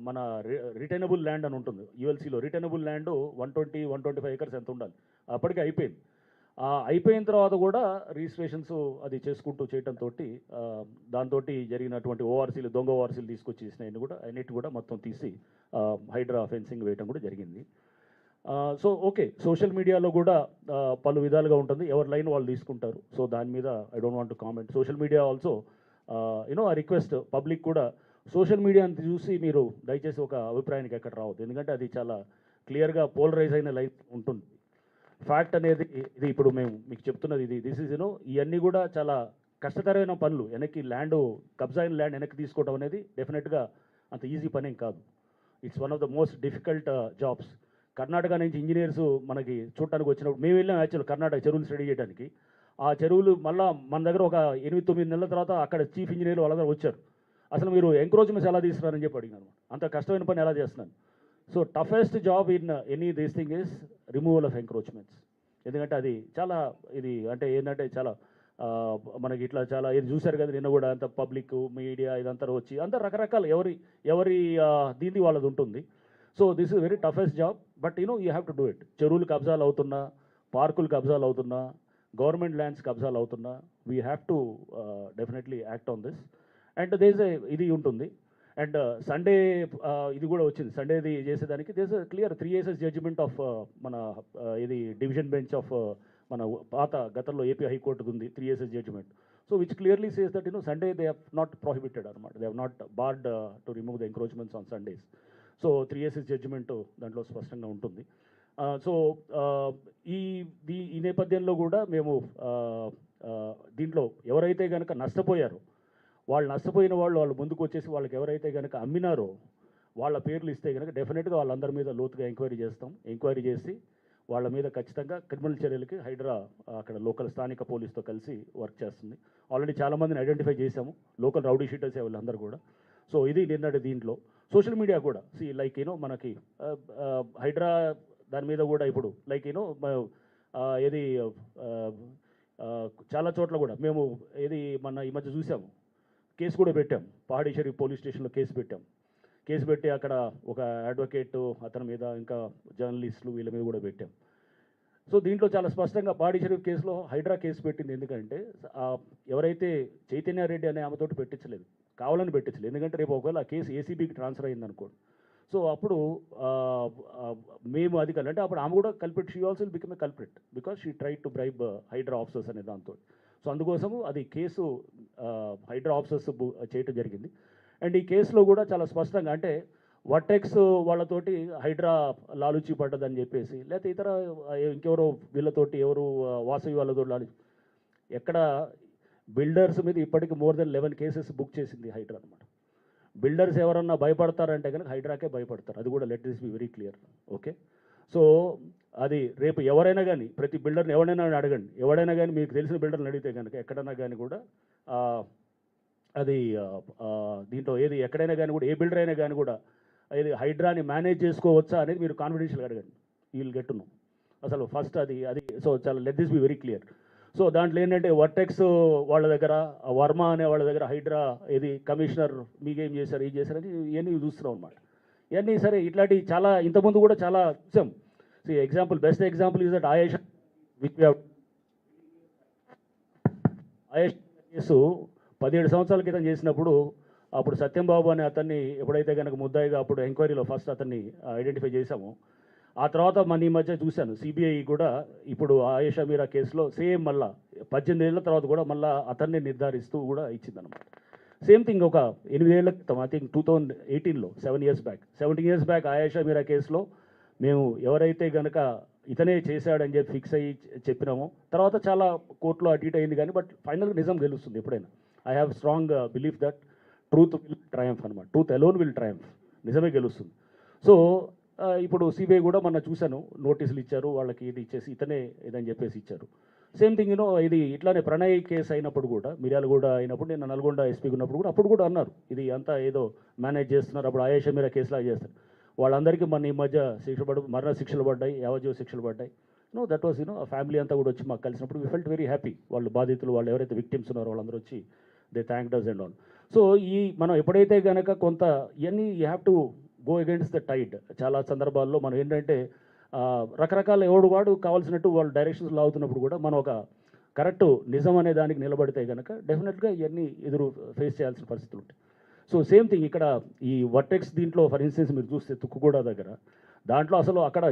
మన రిటైనబుల్ ల్యాండ్ అని ఉంటుంది యూఎల్సీలో. రిటైనబుల్ ల్యాండ్ 125 acres ఎంత ఉండాలి, అప్పటికే అయిపోయింది. అయిపోయిన తర్వాత కూడా రిజిస్ట్రేషన్స్ అది చేసుకుంటూ చేయడంతో దాంతో జరిగినటువంటి ఓఆర్సీలు, దొంగ ఓఆర్సీలు తీసుకొచ్చి చేసినవి కూడా అన్నిటి కూడా మొత్తం తీసి హైడ్రా ఫెన్సింగ్ వేయడం కూడా జరిగింది. సో ఓకే, సోషల్ మీడియాలో కూడా పలు విధాలుగా ఉంటుంది, ఎవరి లైన్ వాళ్ళు తీసుకుంటారు. సో దాని మీద I don't want to comment. Social media also you know ఆ రిక్వెస్ట్ పబ్లిక్ కూడా సోషల్ మీడియాని చూసి మీరు దయచేసి ఒక అభిప్రాయానికి ఎక్కడ రావద్దు, ఎందుకంటే అది చాలా క్లియర్గా పోలరైజ్ అయిన లైఫ్ ఉంటుంది. ఫ్యాక్ట్ అనేది ఇది ఇప్పుడు మేము మీకు చెప్తున్నది ఇది దిస్ ఈజ్ ఇవన్నీ కూడా చాలా కష్టతరమైన పనులు. వెనక్కి ల్యాండ్ కబ్జా అయిన ల్యాండ్ వెనక్కి తీసుకోవడం అనేది డెఫినెట్గా అంత ఈజీ పనేం కాదు. It's one of the most difficult jobs. Karnataka నుంచి ఇంజనీర్స్ మనకి చూడటానికి వచ్చినప్పుడు మేము వెళ్ళాం యాక్చువల్ కర్ణాటక చెరువులు స్టడీ చేయడానికి. ఆ చెరువులు మళ్ళీ మన దగ్గర ఒక 8-9 నెలల తర్వాత అక్కడ చీఫ్ ఇంజనీర్ వాళ్ళ దగ్గర వచ్చారు. అసలు మీరు ఎంక్రోచ్మెంట్స్ ఎలా తీస్తున్నారని చెప్పి అడిగినాను. అంత కష్టమైన పని ఎలా చేస్తున్నాను. So toughest job in any this thing is removal of encroachments. ఎందుకంటే అది చాలా ఇది అంటే ఏంటంటే చాలా మనకి ఇట్లా చాలా ఇది చూశారు కదా నిన్న కూడా, అంత పబ్లిక్ మీడియా ఇదంతా వచ్చి అంత రకరకాల ఎవరి దీన్ని వాళ్ళది ఉంటుంది. So this is very toughest job, but you have to do it. చెరువులు కబ్జాలు అవుతున్నా, పార్కులు కబ్జాలు అవుతున్నా, గవర్నమెంట్ ల్యాండ్స్ కబ్జాలు అవుతున్నా, we have to definitely act on this. And దేస్ ఇది ఉంటుంది. అండ్ సండే ఇది కూడా వచ్చింది. సండేది చేసేదానికి దేస్ క్లియర్ 3 years జడ్జిమెంట్ ఆఫ్ మన ఇది డివిజన్ బెంచ్ ఆఫ్ మన పాత గతంలో ఏపీ హైకోర్టు ఉంది 3 years judgement. So which clearly says that Sunday they have not prohibited అనమాట, they have not barred to remove the encroachments on Sundays. So 3 years judgement దాంట్లో స్పష్టంగా ఉంటుంది. సో ఈ నేపథ్యంలో కూడా మేము దీంట్లో ఎవరైతే కనుక నష్టపోయారో వాళ్ళు నష్టపోయిన వాళ్ళు ముందుకు వచ్చేసి వాళ్ళకి ఎవరైతే కనుక అమ్మినారో వాళ్ళ పేర్లు ఇస్తే కనుక డెఫినెట్గా వాళ్ళందరి మీద లోతుగా ఎంక్వైరీ చేస్తాం. ఎంక్వైరీ చేసి వాళ్ళ మీద ఖచ్చితంగా క్రిమినల్ చర్యలకి హైడ్రా అక్కడ లోకల్ స్థానిక పోలీస్తో కలిసి వర్క్ చేస్తుంది. ఆల్రెడీ చాలామందిని ఐడెంటిఫై చేశాము, లోకల్ రౌడీ షీటర్స్ వాళ్ళందరూ కూడా. సో ఇది నిన్నటి దీంట్లో సోషల్ మీడియా కూడా లైక్ మనకి హైడ్రా దాని మీద కూడా ఇప్పుడు లైక్ ఏది చాలా చోట్ల కూడా మేము ఏది మన ఈ మధ్య చూసాము, కేసు కూడా పెట్టాం. పహాడీ షరీఫ్ పోలీస్ స్టేషన్లో కేసు పెట్టాం. కేసు పెట్టి అక్కడ ఒక అడ్వకేట్ అతని మీద ఇంకా జర్నలిస్టులు వీళ్ళ మీద కూడా పెట్టాం. సో దీంట్లో చాలా స్పష్టంగా పహాడీ షరీఫ్ కేసులో హైడ్రా కేసు పెట్టింది ఎందుకంటే ఎవరైతే చైతన్యారెడ్డి అనే ఆమెతోటి పెట్టించలేదు, కావాలని పెట్టించలేదు. ఎందుకంటే రేపు ఒకవేళ ఆ కేసు ఏసీబీకి ట్రాన్స్ఫర్ అయింది అనుకోండి. సో అప్పుడు మేము అది అంటే అప్పుడు ఆమె కూడా culprit, she also will become a culprit because she try to bribe HYDRAA officers అనే దాంతో. సో అందుకోసము అది కేసు హైడ్రా ఆఫీసర్స్ చేయటం జరిగింది. అండ్ ఈ కేసులో కూడా చాలా స్పష్టంగా అంటే వర్టెక్స్ వాళ్ళతోటి హైడ్రా లాలుచి పడ్డదని చెప్పేసి, లేకపోతే ఇతర ఇంకెవరో వీళ్ళతోటి ఎవరు వాసవి వాళ్ళతో ఎక్కడ బిల్డర్స్ మీద ఇప్పటికి మోర్ దెన్ 11 cases బుక్ చేసింది హైడ్రా అనమాట. బిల్డర్స్ ఎవరన్నా భయపడతారంటే కనుక హైడ్రాకే భయపడతారు. అది కూడా let this be very clear. Okay, so అది రేపు ఎవరైనా కానీ ప్రతి బిల్డర్ని ఎవరైనా అడగండి, ఎవడైనా కానీ మీకు తెలిసిన బిల్డర్ని అడిగితే కనుక ఎక్కడైనా కానీ కూడా అది దీంట్లో ఏది ఎక్కడైనా కానీ కూడా ఏ బిల్డర్ అయినా కానీ కూడా ఇది హైడ్రాని మేనేజ్ చేసుకోవచ్చా అనేది మీరు కాన్ఫిడెన్షియల్గా అడగండి, you will get to know. అసలు ఫస్ట్ అది సో చాలా let this be very clear. So దాంట్లో ఏంటంటే వర్టెక్స్ వాళ్ళ దగ్గర, వర్మ అనే వాళ్ళ దగ్గర హైడ్రా ఏది కమిషనర్ మీకేం చేశారు ఏం చేశారని ఇవన్నీ చూస్తున్నాం అనమాట. ఇవన్నీ సరే ఇట్లాంటివి చాలా ఇంతకుముందు కూడా చాలా చూసాం. Example, best example is that Ayesha case 17 సంవత్సరాల క్రితం చేసినప్పుడు అప్పుడు సత్యంబాబు అనే అతన్ని ఎప్పుడైతే కనుక ముద్దాయిగా అప్పుడు ఎంక్వైరీలో ఫస్ట్ అతన్ని ఐడెంటిఫై చేశామో, ఆ తర్వాత మన ఈ మధ్య చూశాను సిబిఐ కూడా ఇప్పుడు ఆయేషా మీరా కేసులో సేమ్ మళ్ళా 18 ఏళ్ళ తర్వాత కూడా మళ్ళీ అతన్ని నిర్ధారిస్తూ కూడా ఇచ్చిందనమాట. సేమ్ థింగ్ ఒక 8 ఏళ్ల క్రితం, ఐ థింక్ 2018లో 17 years బ్యాక్ ఆయేషా మీరా కేసులో మేము ఎవరైతే కనుక ఇతనే చేశాడని చెప్పి ఫిక్స్ అయ్యి చెప్పినామో, తర్వాత చాలా కోర్టులో అటు ఇటు అయింది కానీ బట్ ఫైనల్గా నిజం గెలుస్తుంది ఎప్పుడైనా. I have strong belief that truth will Triumph అనమాట. ట్రూత్ అలోన్ విల్ ట్రయంఫ్, నిజమే గెలుస్తుంది. సో ఇప్పుడు సిబిఐ కూడా మొన్న చూశాను నోటీసులు ఇచ్చారు వాళ్ళకి, ఇది ఇచ్చేసి ఇతనే ఇదని చెప్పేసి ఇచ్చారు. సేమ్ థింగ్ ఇది ఇట్లానే ప్రణయ్ కేసు అయినప్పుడు కూడా, మిర్యాలగూడ అయినప్పుడు నేను నల్గొండ ఎస్పీకి ఉన్నప్పుడు కూడా అప్పుడు కూడా అన్నారు ఇది అంతా ఏదో మేనేజ్ చేస్తున్నారు, అప్పుడు ఆయేషా మీరా కేసులా చేస్తారు. వాళ్ళందరికీ మన ఈ మధ్య మరణ శిక్షలు పడ్డాయి, యావజ్జీవ శిక్షలు పడ్డాయి. దట్ వాస్ ఆ ఫ్యామిలీ అంతా కూడా వచ్చి మాకు కలిసినప్పుడు వి ఫెల్ట్ వెరీ హ్యాపీ. వాళ్ళు బాధితులు, వాళ్ళు ఎవరైతే విక్టిమ్స్ ఉన్నారో వాళ్ళందరూ వచ్చి they thanked us and all. So మనం ఎప్పుడైతే కనుక కొంత ఇవన్నీ you have to go against the tide. చాలా సందర్భాల్లో మనం ఏంటంటే రకరకాల ఎవడు వాడు కావాల్సినట్టు వాళ్ళు డైరెక్షన్స్ లాగుతున్నప్పుడు కూడా మనం ఒక కరెక్ట్ నిజం అనే దానికి నిలబడితే కనుక డెఫినెట్గా ఇవన్నీ ఫేస్ చేయాల్సిన పరిస్థితులు ఉంటాయి. సో సేమ్ థింగ్ ఇక్కడ ఈ వర్టెక్స్ దీంట్లో ఫర్ ఇన్స్టెన్స్ మీరు చూస్తే తుక్కుగూడ దగ్గర దాంట్లో అసలు అక్కడ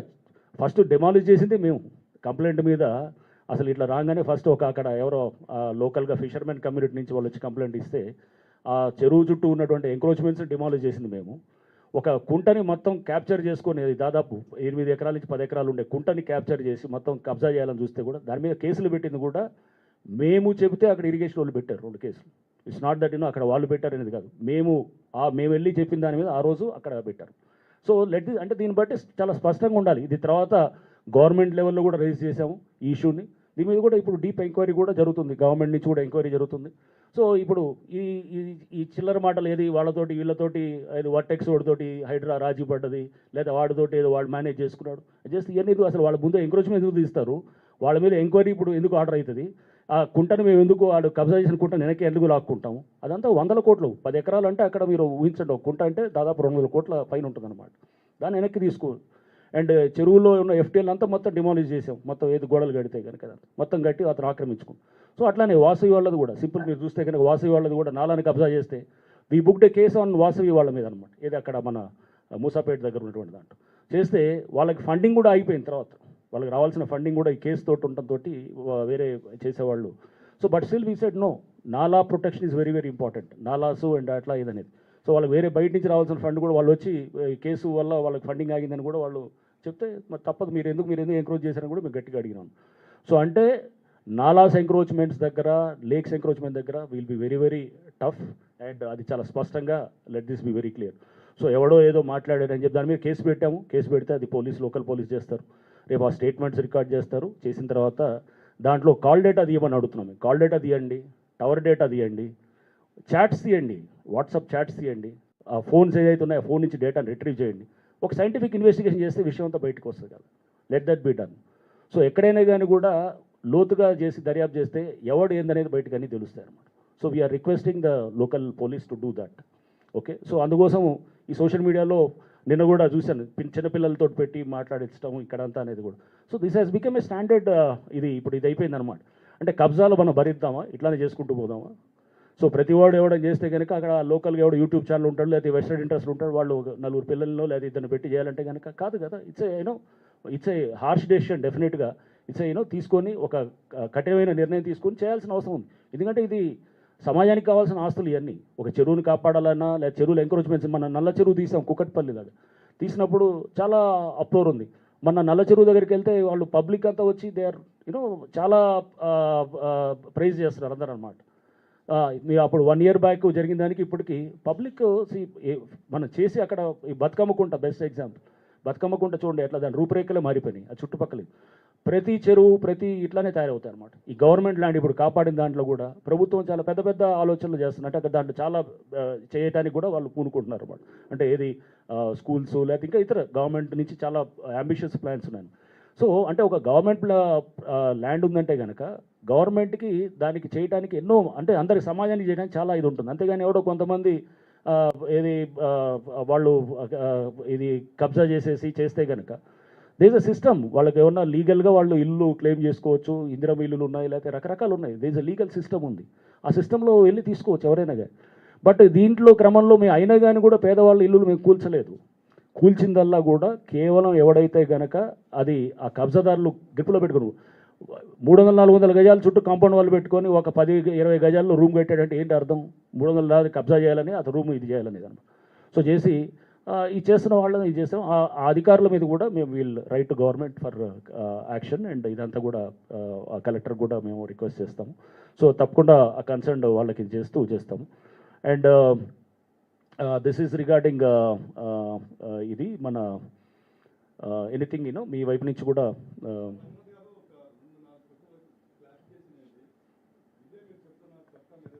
ఫస్ట్ డెమాలిష్ చేసింది మేము కంప్లైంట్ మీద. అసలు ఇట్లా రాగానే ఫస్ట్ ఒక అక్కడ ఎవరో లోకల్గా ఫిషర్మెన్ కమ్యూనిటీ నుంచి వాళ్ళు వచ్చి కంప్లైంట్ ఇస్తే ఆ చెరువు చుట్టూ ఉన్నటువంటి ఎంక్రోచ్మెంట్స్ డిమాలిష్ చేసింది మేము. ఒక కుంటని మొత్తం క్యాప్చర్ చేసుకొని దాదాపు 8 ఎకరాల నుంచి 10 ఎకరాలు ఉండే కుంటని క్యాప్చర్ చేసి మొత్తం కబ్జా చేయాలని చూస్తే కూడా దాని మీద కేసులు పెట్టింది కూడా మేము చెబితే అక్కడ ఇరిగేషన్ వాళ్ళు పెట్టారు 2 కేసులు. ఇట్స్ నాట్ దట్ అక్కడ వాళ్ళు పెట్టారు అనేది కాదు, మేము వెళ్ళి చెప్పిన దాని మీద ఆ రోజు అక్కడ పెట్టారు. సో అంటే దీన్ని బట్టి చాలా స్పష్టంగా ఉండాలి. ఇది తర్వాత గవర్నమెంట్ లెవెల్లో కూడా రైజ్ చేసాము ఈ ఇష్యూని. దీని మీద కూడా ఇప్పుడు డీప్ ఎంక్వైరీ కూడా జరుగుతుంది, గవర్నమెంట్ నుంచి కూడా ఎంక్వైరీ జరుగుతుంది. సో ఇప్పుడు ఈ చిల్లర మాటలు ఏది వాళ్ళతోటి వీళ్ళతోటి ఏది వర్టెక్స్ వాడితోటి హైడ్రా రాజీ పడ్డది, లేదా వాడితోటి ఏదో వాడు మేనేజ్ చేసుకున్నాడు జస్ట్ ఇవన్నీ అసలు వాళ్ళ ముందు ఎంక్రోచ్మెంట్ ఎందుకు తీస్తారు, వాళ్ళ మీద ఎంక్వైరీ ఇప్పుడు ఎందుకు ఆర్డర్ అవుతుంది, ఆ కుంటను మేము ఎందుకు వాడు కబ్జా చేసిన కుంటను వెనక్కి ఎందుకు లాక్కుంటాము, అదంతా 100 కోట్లు. 10 ఎకరాలు అంటే అక్కడ మీరు ఊహించండి, ఒక కుంట అంటే దాదాపు 200 కోట్ల పైన ఉంటుంది అనమాట. దాన్ని వెనక్కి తీసుకో. అండ్ చెరువులో ఉన్న ఎఫ్టీఎల్ అంతా మొత్తం డిమాలిష్ చేసాం, మొత్తం ఏది గోడలు కడితే కనుక మొత్తం కట్టి అతను ఆక్రమించుకుని. సో అట్లానే వాసవి వాళ్ళది కూడా సింపుల్ మీరు చూస్తే కనుక వాసవి వాళ్ళది కూడా నాలాని కబ్జా చేస్తే we booked A case on Vasavi వాళ్ళ మీద అనమాట. ఏది అక్కడ మన మూసాపేట దగ్గర ఉన్నటువంటి దాంట్లో చేస్తే వాళ్ళకి ఫండింగ్ కూడా ఆగిపోయిన తర్వాత వాళ్ళకి రావాల్సిన ఫండింగ్ కూడా ఈ కేసు తోటి ఉండటంతో వేరే చేసేవాళ్ళు. So but still we said no, నాలా protection is very very important, నాలాసు అండ్ అట్లా ఇదనేది. సో వాళ్ళకి వేరే బయట నుంచి రావాల్సిన ఫండ్ కూడా వాళ్ళు వచ్చి కేసు వల్ల వాళ్ళకి ఫండింగ్ ఆగిందని కూడా వాళ్ళు చెప్తే మరి తప్పదు, మీరు ఎందుకు ఎంక్రోచ్ చేశారని కూడా మేము గట్టిగా అడిగినాం. సో అంటే నాలాస్ ఎంక్రోచ్మెంట్స్ దగ్గర, లేక్స్ ఎంక్రోచ్మెంట్ దగ్గర will be very very tough. And అది చాలా స్పష్టంగా let this be very clear. So ఎవడో ఏదో మాట్లాడారని చెప్పి దాని మీద కేసు పెట్టాము. కేసు పెడితే అది లోకల్ పోలీస్ చేస్తారు. రేపు ఆ స్టేట్మెంట్స్ రికార్డ్ చేస్తారు. చేసిన తర్వాత దాంట్లో కాల్ డేటా తీయమని అడుగుతున్నాము. కాల్ డేటా తీయండి, టవర్ డేటా తీయండి, చాట్స్ తీయండి, వాట్సాప్ చాట్స్ తీయండి, ఆ ఫోన్స్ ఏదైతే ఉన్నాయో ఆ ఫోన్ నుంచి డేటాను రిట్రీవ్ చేయండి. ఒక సైంటిఫిక్ ఇన్వెస్టిగేషన్ చేస్తే విషయం అంతా బయటకు వస్తుంది కదా. Let that be done. So ఎక్కడైనా కానీ కూడా లోతుగా చేసి దర్యాప్తు చేస్తే ఎవడు ఏందనేది బయటకు అన్నీ తెలుస్తాయి అన్నమాట. So we are requesting the local police to do that. Okay. So అందుకోసం ఈ సోషల్ మీడియాలో నిన్న కూడా చూశాను, చిన్నపిల్లలతో పెట్టి మాట్లాడించడం ఇక్కడంతా అనేది కూడా. So this has become a standard. ఇప్పుడు ఇది అయిపోయింది అనమాట. అంటే కబ్జాలు మనం భరిద్దామా, ఇట్లానే చేసుకుంటూ పోదామా? సో ప్రతివాడు ఎవడని చేస్తే కనుక అక్కడ లోకల్గా ఎవడో యూట్యూబ్ ఛానల్ ఉంటాడు, లేకపోతే వెస్టర్న్ ఇంట్రెస్ట్ ఉంటాడు, వాళ్ళు 4 పిల్లల్లో లేదా ఇద్దరిని పెట్టి చేయాలంటే కనుక కాదు కదా. ఇట్స్ ఏ హార్ష్ డెసిషన్ డెఫినెట్గా. తీసుకొని ఒక కఠినమైన నిర్ణయం తీసుకొని చేయాల్సిన అవసరం ఉంది. ఎందుకంటే ఇది సమాజానికి కావాల్సిన ఆస్తులు ఇవన్నీ. ఒక చెరువుని కాపాడాలన్నా, లేదా చెరువులు ఎంక్రోచ్మెంట్స్, మన నల్ల చెరువు తీసాం కుక్కట్పల్లి దగ్గర, తీసినప్పుడు చాలా అప్లోర్ ఉంది. మన నల్ల చెరువు దగ్గరికి వెళ్తే వాళ్ళు పబ్లిక్ అంతా వచ్చి దే ఆర్ చాలా ప్రైజ్ చేస్తున్నారు అందరూ అనమాట. మీరు అప్పుడు 1 year బ్యాక్ జరిగిన దానికి ఇప్పటికి పబ్లిక్ మనం చేసి అక్కడ ఈ బతుకమ్మ కుంట బెస్ట్ ఎగ్జాంపుల్. బతుకమ్మ కుంట చూడండి ఎట్లా దాని రూపురేఖలే మారిపోయినాయి. ఆ చుట్టుపక్కల ప్రతి చెరువు ఇట్లానే తయారవుతాయి అనమాట. ఈ గవర్నమెంట్ ల్యాండ్ ఇప్పుడు కాపాడిన దాంట్లో కూడా ప్రభుత్వం చాలా పెద్ద పెద్ద ఆలోచనలు చేస్తున్నట్టు అక్కడ దాంట్లో చాలా చేయడానికి కూడా వాళ్ళు పూనుకుంటున్నారు అనమాట. అంటే ఏది స్కూల్స్ లేకపోతే ఇంకా ఇతర గవర్నమెంట్ నుంచి చాలా అంబిషియస్ ప్లాన్స్ ఉన్నాయి. సో అంటే ఒక గవర్నమెంట్ ల్యాండ్ ఉందంటే కనుక గవర్నమెంట్కి దానికి చేయడానికి ఎన్నో, అంటే అందరికి సమాజానికి చేయడానికి చాలా ఇది ఉంటుంది. అంతేగాని ఎవడో కొంతమంది వాళ్ళు ఇది కబ్జా చేస్తే కనుక దేస్ అ సిస్టమ్. వాళ్ళకి ఏమన్నా లీగల్గా వాళ్ళు ఇల్లు క్లెయిమ్ చేసుకోవచ్చు, ఇందిరమ్మ ఇల్లులు ఉన్నాయి, లేకపోతే రకరకాలు ఉన్నాయి. దేస్ అ లీగల్ సిస్టమ్ ఉంది. ఆ సిస్టంలో వెళ్ళి తీసుకోవచ్చు ఎవరైనా కానీ. బట్ దీంట్లో క్రమంలో మేము అయినా కానీ కూడా పేదవాళ్ళ ఇల్లులు మేము కూల్చలేదు. కూల్చిందల్లా కూడా కేవలం ఎవడైతే కనుక అది ఆ కబ్జాదారులు గ్రిప్పులో పెట్టుకుని 300-400 గజాల చుట్టూ కాంపౌండ్ వాళ్ళు పెట్టుకొని ఒక 10-20 గజాల్లో రూమ్ కట్టాడంటే ఏంటి అర్థం? 300 కబ్జా చేయాలని, అతను రూమ్ ఇది చేయాలని అనమాట. సో చేసి ఇది చేస్తున్న వాళ్ళని ఇది చేస్తాం. ఆ అధికారుల మీద కూడా మేము we'll write to government for action. And ఇదంతా కూడా కలెక్టర్ కూడా మేము రిక్వెస్ట్ చేస్తాము. సో తప్పకుండా ఆ కన్సర్న్ వాళ్ళకి చేస్తాము. అండ్ దిస్ ఈజ్ రిగార్డింగ్ ఇది మన ఎనీథింగ్ మీ వైపు నుంచి కూడా